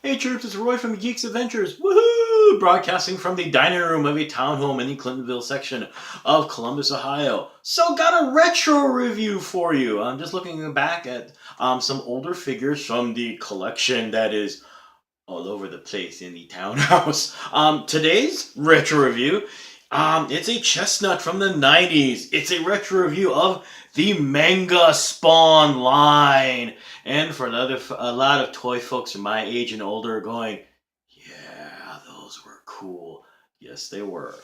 Hey troops, it's Roy from Geeks Adventures. Woohoo! Broadcasting from the dining room of a townhome in the Clintonville section of Columbus, Ohio. So, got a retro review for you. I'm just looking back at some older figures from the collection that is all over the place in the townhouse. Today's retro review, it's a chestnut from the 90s. It's a retro review of the Manga Spawn line. And for a lot of toy folks from my age and older going, yeah, those were cool. Yes, they were.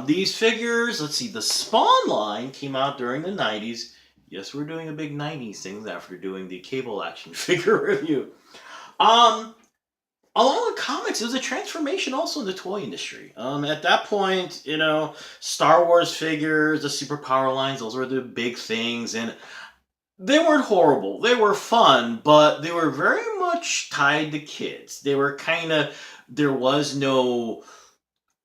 These figures, let's see, the Spawn line came out during the 90s. Yes, we're doing a big 90s thing after doing the cable action figure review. Along with comics, it was a transformation also in the toy industry. At that point, Star Wars figures, the superpower lines, those were the big things, and they weren't horrible. They were fun, but they were very much tied to kids. They were there was no,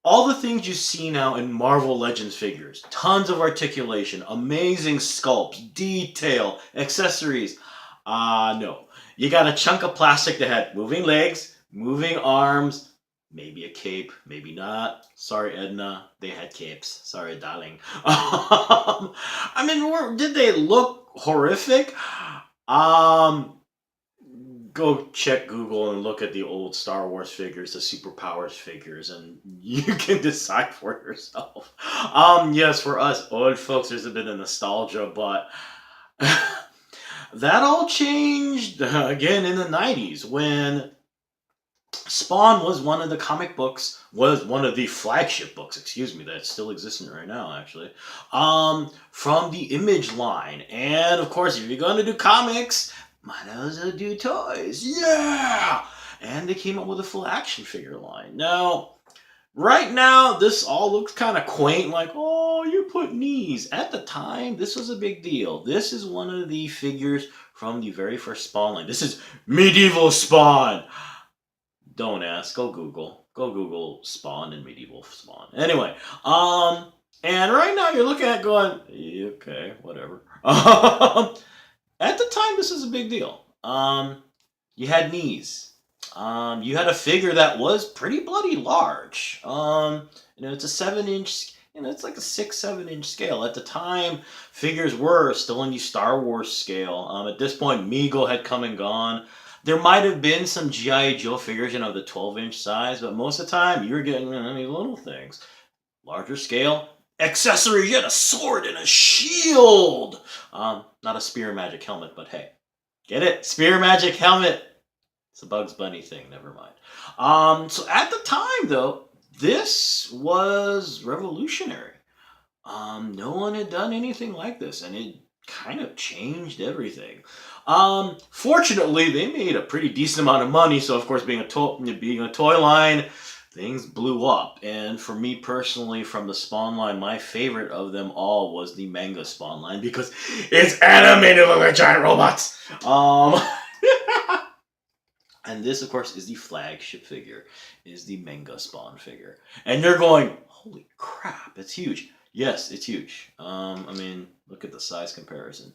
all the things you see now in Marvel Legends figures. Tons of articulation, amazing sculpts, detail, accessories. No. You got a chunk of plastic that had moving legs, moving arms, maybe a cape, maybe not. Sorry, Edna, they had capes. Sorry, darling. Did they look horrific? Go check Google and look at the old Star Wars figures, the Superpowers figures, and you can decide for yourself. Yes, for us old folks, there's a bit of nostalgia, but that all changed again in the 90s when Spawn was one of the flagship books, excuse me, that still existing right now, actually, from the Image line. And of course, if you're going to do comics, might as well do toys. Yeah! And they came up with a full action figure line. Now, right now, this all looks kind of quaint, like, oh, you put knees. At the time, this was a big deal. This is one of the figures from the very first Spawn line. This is Medieval Spawn. Don't ask. Go Google. Go Google Spawn and Medieval Spawn. Anyway, and right now you're looking at going, okay, whatever. At the time, this is a big deal. You had knees. You had a figure that was pretty bloody large. It's a 7-inch. It's like a 6-7 inch scale. At the time, figures were still in the Star Wars scale. At this point, Meagle had come and gone. There might have been some G.I. Joe figures, the 12-inch size, but most of the time, you were getting these little things. Larger scale. Accessories, you had a sword and a shield! Not a spear magic helmet, but hey. Get it? Spear magic helmet! It's a Bugs Bunny thing, never mind. So at the time, though, this was revolutionary. No one had done anything like this, and it kind of changed everything. Fortunately, they made a pretty decent amount of money, so of course, being a toy line, things blew up. And for me personally, from the Spawn line, my favorite of them all was the Manga Spawn line because it's animated like giant robots. And this, of course, is the flagship figure, is the Manga Spawn figure. And you're going, holy crap, it's huge. Yes, it's huge. Look at the size comparison.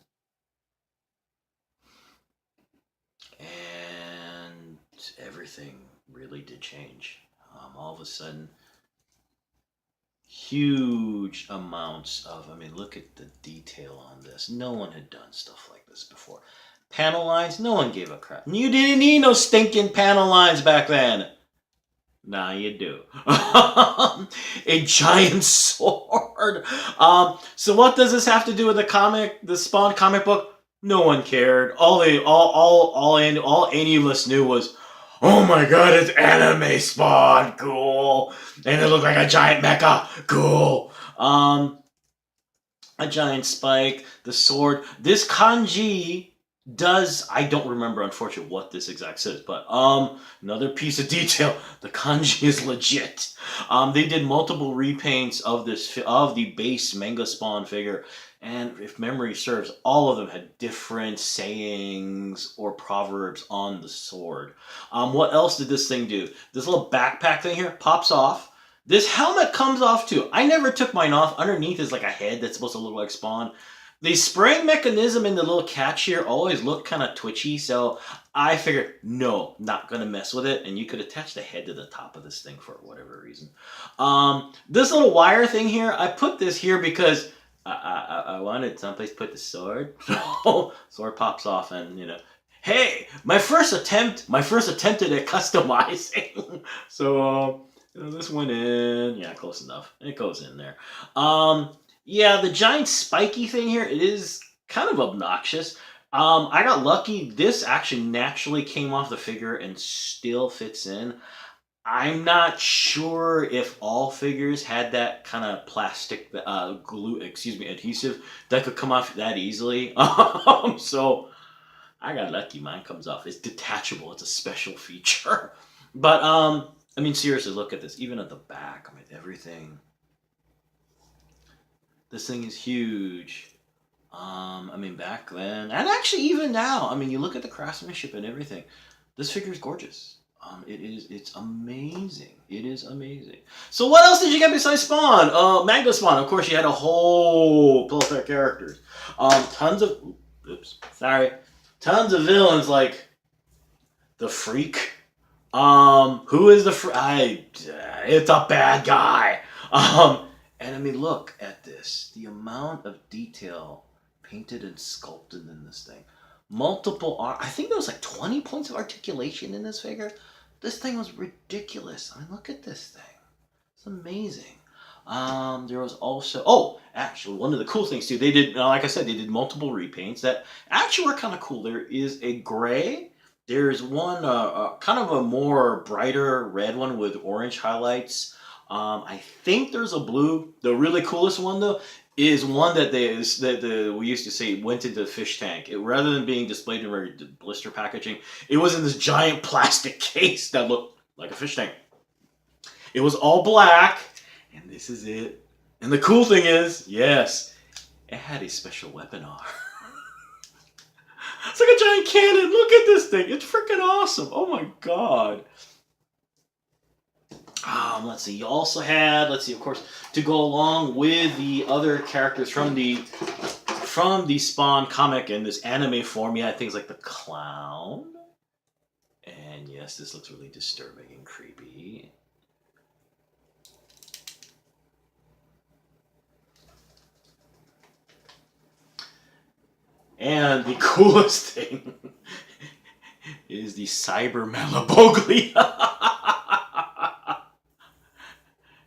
And everything really did change. All of a sudden, huge amounts of, look at the detail on this. No one had done stuff like this before. Panel lines, no one gave a crap. You didn't need no stinking panel lines back then. Now you do. A giant sword. So what does this have to do with the Spawn comic book? No one cared. All any of us knew was, oh my god, it's anime Spawn, cool. And it looked like a giant mecha, cool. A giant spike, the sword. This kanji I don't remember, unfortunately, what this exact says, but another piece of detail, the kanji is legit. They did multiple repaints of the base Manga Spawn figure, and if memory serves, all of them had different sayings or proverbs on the sword. What else did this thing do? This little backpack thing here pops off. This helmet comes off too. I never took mine off. Underneath is like a head that's supposed to look like Spawn. The spring mechanism in the little catch here always looked kind of twitchy, so I figured, no, not gonna mess with it. And you could attach the head to the top of this thing for whatever reason. This little wire thing here, I put this here because I wanted someplace to put the sword. So sword pops off, and hey, my first attempt at customizing. So this went in, yeah, close enough. It goes in there. Yeah, the giant spiky thing here, it is kind of obnoxious. I got lucky. This actually naturally came off the figure and still fits in. I'm not sure if all figures had that kind of plastic glue, excuse me, adhesive that could come off that easily. So I got lucky. Mine comes off. It's detachable. It's a special feature. But I mean, seriously, look at this. Even at the back, I mean, everything. This thing is huge. I mean, back then, and actually even now, I mean, you look at the craftsmanship and everything. This figure is gorgeous. It's amazing. It is amazing. So what else did you get besides Spawn? Manga Spawn. Of course, you had a whole plethora of characters. Tons of, oops, sorry, tons of villains like the Freak. Who is the it's a bad guy. And I mean, look at this. The amount of detail painted and sculpted in this thing. I think there was like 20 points of articulation in this figure. This thing was ridiculous. I mean, look at this thing. It's amazing. There was also, oh, actually, one of the cool things too, they did, like I said, they did multiple repaints that actually were kind of cool. There is a gray. There's one kind of a more brighter red one with orange highlights. I think there's a blue. The really coolest one though is one that we used to say went into the fish tank. Rather than being displayed in very blister packaging, it was in this giant plastic case that looked like a fish tank. It was all black, and this is it. And the cool thing is, yes, it had a special weapon arm. It's like a giant cannon. Look at this thing. It's freaking awesome. Oh my god. Let's see. You also had, let's see, of course, to go along with the other characters from the Spawn comic and this anime form, you had things like the clown. And yes, this looks really disturbing and creepy. And the coolest thing is the Cyberman.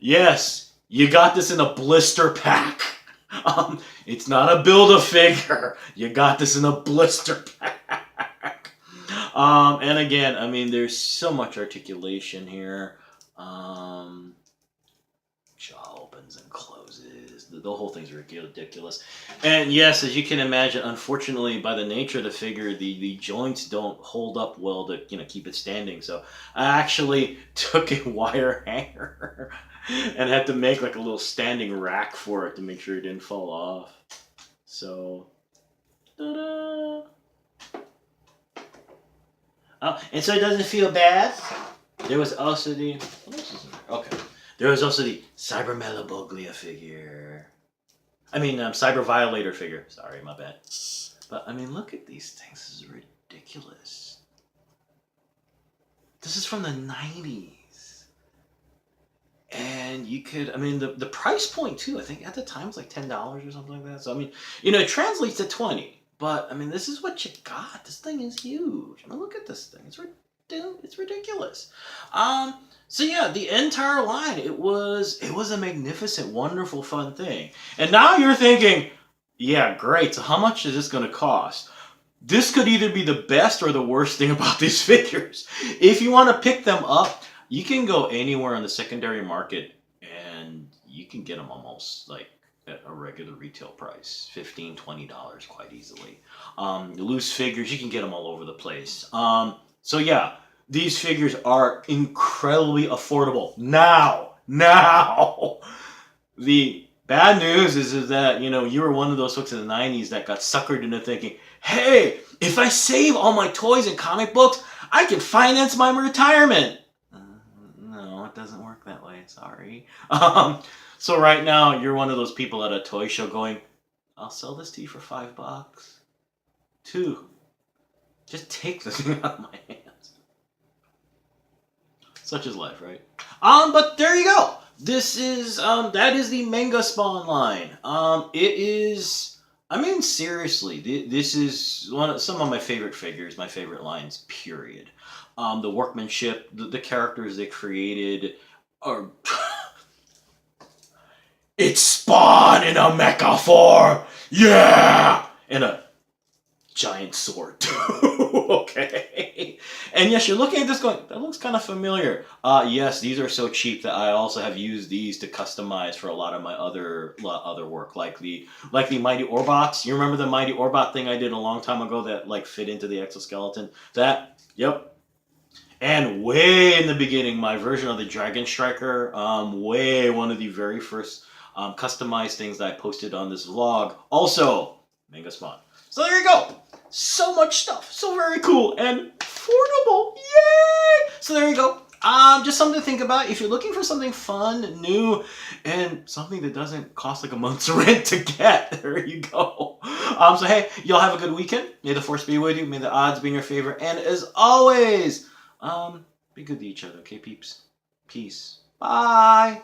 Yes, you got this in a blister pack. It's not a Build-A-Figure. You got this in a blister pack. And again, I mean, there's so much articulation here. Jaw opens and closes. The whole thing's ridiculous. And yes, as you can imagine, unfortunately, by the nature of the figure, the joints don't hold up well to keep it standing. So I actually took a wire hanger and had to make like a little standing rack for it to make sure it didn't fall off. So, ta-da! Oh, and so it doesn't feel bad. There was also the okay. There was also the Cyberman figure. I mean, Cyber Violator figure. Sorry, my bad. But I mean, look at these things. This is ridiculous. This is from the 90s. And you could, I mean, the price point too, I think at the time was like $10 or something like that. So, I mean, it translates to 20. But, I mean, this is what you got. This thing is huge. I mean, look at this thing. It's ridiculous. So yeah, the entire line, it was a magnificent, wonderful, fun thing. And now you're thinking, yeah, great. So how much is this going to cost? This could either be the best or the worst thing about these figures. If you want to pick them up, you can go anywhere on the secondary market and you can get them almost like at a regular retail price, $15, $20 quite easily. Loose figures, you can get them all over the place. So yeah, these figures are incredibly affordable now. The bad news is that you were one of those folks in the 90s that got suckered into thinking, hey, if I save all my toys and comic books, I can finance my retirement. No, it doesn't work that way. Sorry. So right now, you're one of those people at a toy show going, I'll sell this to you for $5. 2. Just take the thing out of my hands. Such is life, right? But there you go. This is that is the Manga Spawn line. It is. I mean, seriously, this is some of my favorite figures, my favorite lines. Period. The workmanship, the characters they created are. It's Spawn in a mecha form, yeah, and a giant sword too. Okay. And yes, you're looking at this going, that looks kind of familiar. Yes, these are so cheap that I also have used these to customize for a lot of my other work, like the Mighty Orbots. You remember the Mighty Orbot thing I did a long time ago that like fit into the exoskeleton? That, yep. And way in the beginning, my version of the Dragon Striker, way one of the very first customized things that I posted on this vlog. Also, Manga Spawn. So there you go. So much stuff. So very cool and affordable. Yay! So there you go. Just something to think about. If you're looking for something fun, new, and something that doesn't cost like a month's rent to get, there you go. So hey, y'all have a good weekend. May the force be with you. May the odds be in your favor. And as always, be good to each other, okay, peeps? Peace. Bye.